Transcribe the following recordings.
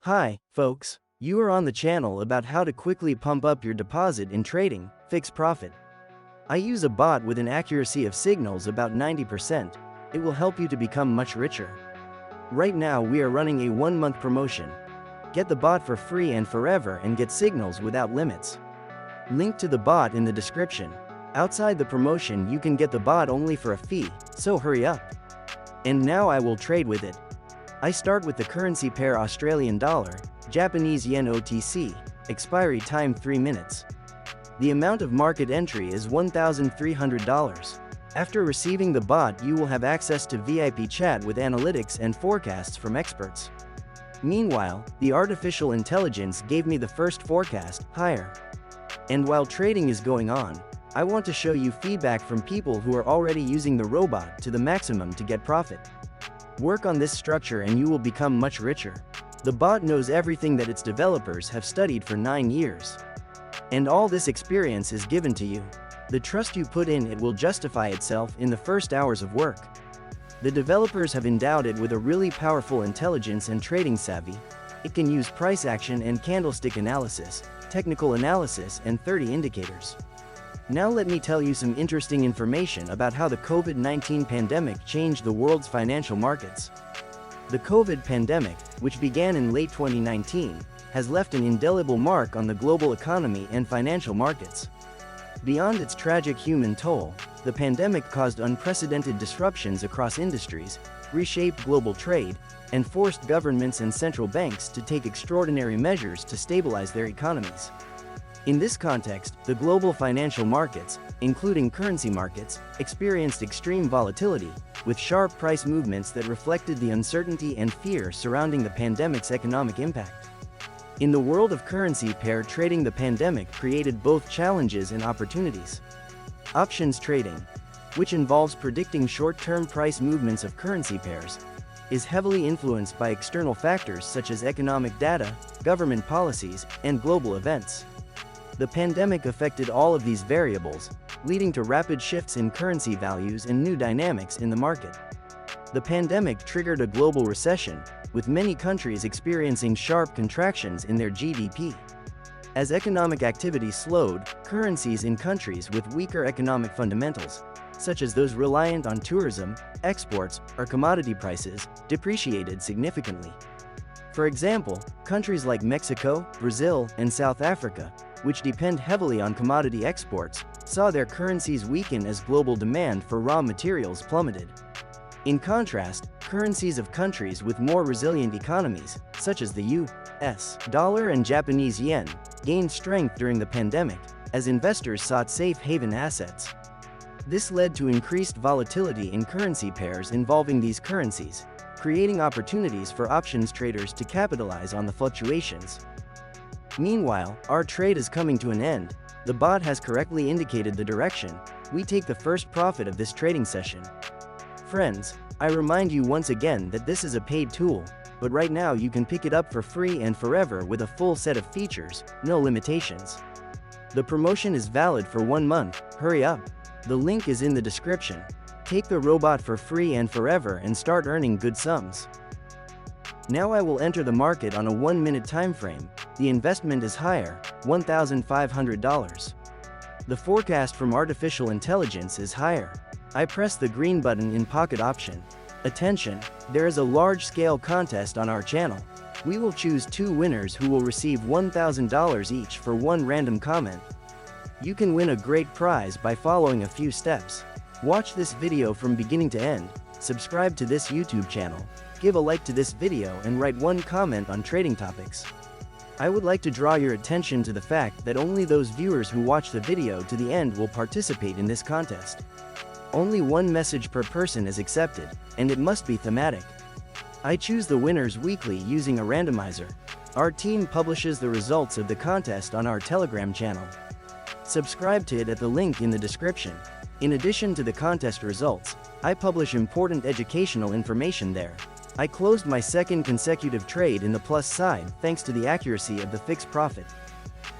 Hi, folks. You are on the channel about how to quickly pump up your deposit in trading, FixProfit. I use a bot with an accuracy of signals about 90%. It will help you to become much richer. Right now we are running a 1-month promotion. Get the bot for free and forever and get signals without limits. Link to the bot in the description. Outside the promotion you can get the bot only for a fee, so hurry up. And now I will trade with it. I start with the currency pair Australian dollar, Japanese yen OTC, expiry time 3 minutes. The amount of market entry is $1,300. After receiving the bot you will have access to VIP chat with analytics and forecasts from experts. Meanwhile, the artificial intelligence gave me the first forecast, higher. And while trading is going on, I want to show you feedback from people who are already using the robot to the maximum to get profit. Work on this structure and you will become much richer. The bot knows everything that its developers have studied for 9 years. And all this experience is given to you. The trust you put in it will justify itself in the first hours of work. The developers have endowed it with a really powerful intelligence and trading savvy. It can use price action and candlestick analysis, technical analysis and 30 indicators. Now let me tell you some interesting information about how the COVID-19 pandemic changed the world's financial markets. The COVID pandemic, which began in late 2019, has left an indelible mark on the global economy and financial markets. Beyond its tragic human toll, the pandemic caused unprecedented disruptions across industries, reshaped global trade, and forced governments and central banks to take extraordinary measures to stabilize their economies. In this context, the global financial markets, including currency markets, experienced extreme volatility, with sharp price movements that reflected the uncertainty and fear surrounding the pandemic's economic impact. In the world of currency pair trading, the pandemic created both challenges and opportunities. Options trading, which involves predicting short-term price movements of currency pairs, is heavily influenced by external factors such as economic data, government policies, and global events. The pandemic affected all of these variables, leading to rapid shifts in currency values and new dynamics in the market. The pandemic triggered a global recession, with many countries experiencing sharp contractions in their GDP. As economic activity slowed, currencies in countries with weaker economic fundamentals, such as those reliant on tourism, exports, or commodity prices, depreciated significantly. For example, countries like Mexico, Brazil, and South Africa, which depend heavily on commodity exports, saw their currencies weaken as global demand for raw materials plummeted. In contrast, currencies of countries with more resilient economies, such as the US dollar and Japanese yen, gained strength during the pandemic, as investors sought safe haven assets. This led to increased volatility in currency pairs involving these currencies, creating opportunities for options traders to capitalize on the fluctuations. Meanwhile, our trade is coming to an end. The bot has correctly indicated the direction. We take the first profit of this trading session. Friends, I remind you once again that this is a paid tool, but right now you can pick it up for free and forever with a full set of features, no limitations. The promotion is valid for 1 month, hurry up. The link is in the description. Take the robot for free and forever and start earning good sums. Now I will enter the market on a 1-minute time frame. The investment is higher, $1,500. The forecast from artificial intelligence is higher. I press the green button in pocket option. Attention, there is a large-scale contest on our channel. We will choose 2 winners who will receive $1,000 each for 1 random comment. You can win a great prize by following a few steps. Watch this video from beginning to end, subscribe to this YouTube channel, give a like to this video and write 1 comment on trading topics. I would like to draw your attention to the fact that only those viewers who watch the video to the end will participate in this contest. Only 1 message per person is accepted, and it must be thematic. I choose the winners weekly using a randomizer. Our team publishes the results of the contest on our Telegram channel. Subscribe to it at the link in the description. In addition to the contest results, I publish important educational information there. I closed my 2nd consecutive trade in the plus side thanks to the accuracy of the FixProfit.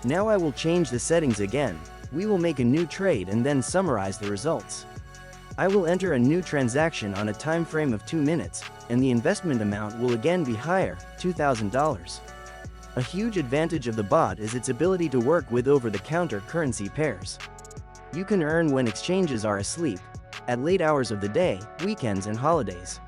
Now I will change the settings again. We will make a new trade and then summarize the results. I will enter a new transaction on a time frame of 2 minutes, and the investment amount will again be higher, $2,000. A huge advantage of the bot is its ability to work with over-the-counter currency pairs. You can earn when exchanges are asleep, at late hours of the day, weekends and holidays.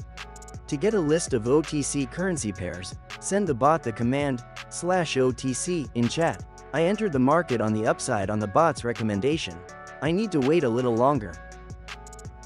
To get a list of OTC currency pairs, send the bot the command /OTC in chat. I entered the market on the upside on the bot's recommendation. I need to wait a little longer.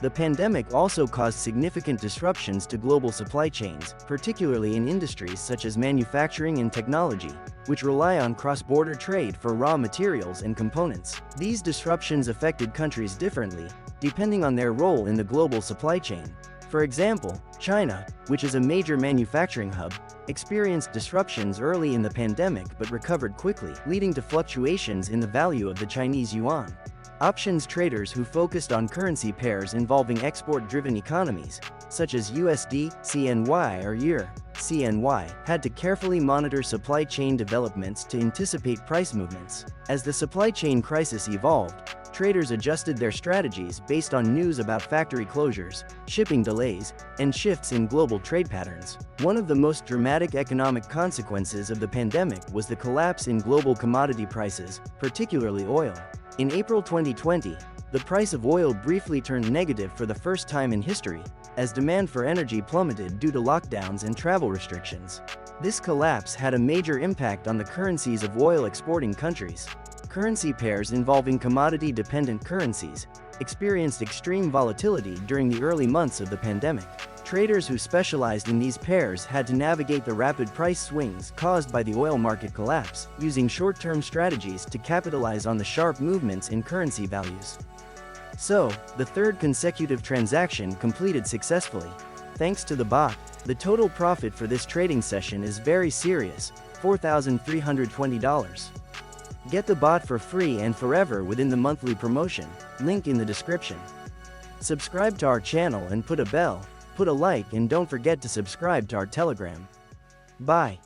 The pandemic also caused significant disruptions to global supply chains, particularly in industries such as manufacturing and technology, which rely on cross-border trade for raw materials and components. These disruptions affected countries differently, depending on their role in the global supply chain. For example, China, which is a major manufacturing hub, experienced disruptions early in the pandemic but recovered quickly, leading to fluctuations in the value of the Chinese yuan. Options traders who focused on currency pairs involving export-driven economies, such as USD, CNY or EUR, CNY, had to carefully monitor supply chain developments to anticipate price movements. As the supply chain crisis evolved, traders adjusted their strategies based on news about factory closures, shipping delays, and shifts in global trade patterns. One of the most dramatic economic consequences of the pandemic was the collapse in global commodity prices, particularly oil. In April 2020, the price of oil briefly turned negative for the first time in history, as demand for energy plummeted due to lockdowns and travel restrictions. This collapse had a major impact on the currencies of oil-exporting countries. Currency pairs involving commodity-dependent currencies experienced extreme volatility during the early months of the pandemic. Traders who specialized in these pairs had to navigate the rapid price swings caused by the oil market collapse, using short-term strategies to capitalize on the sharp movements in currency values. So, the third consecutive transaction completed successfully. Thanks to the bot, the total profit for this trading session is very serious, $4,320. Get the bot for free and forever within the monthly promotion, link in the description. Subscribe to our channel and put a like and don't forget to subscribe to our Telegram. Bye.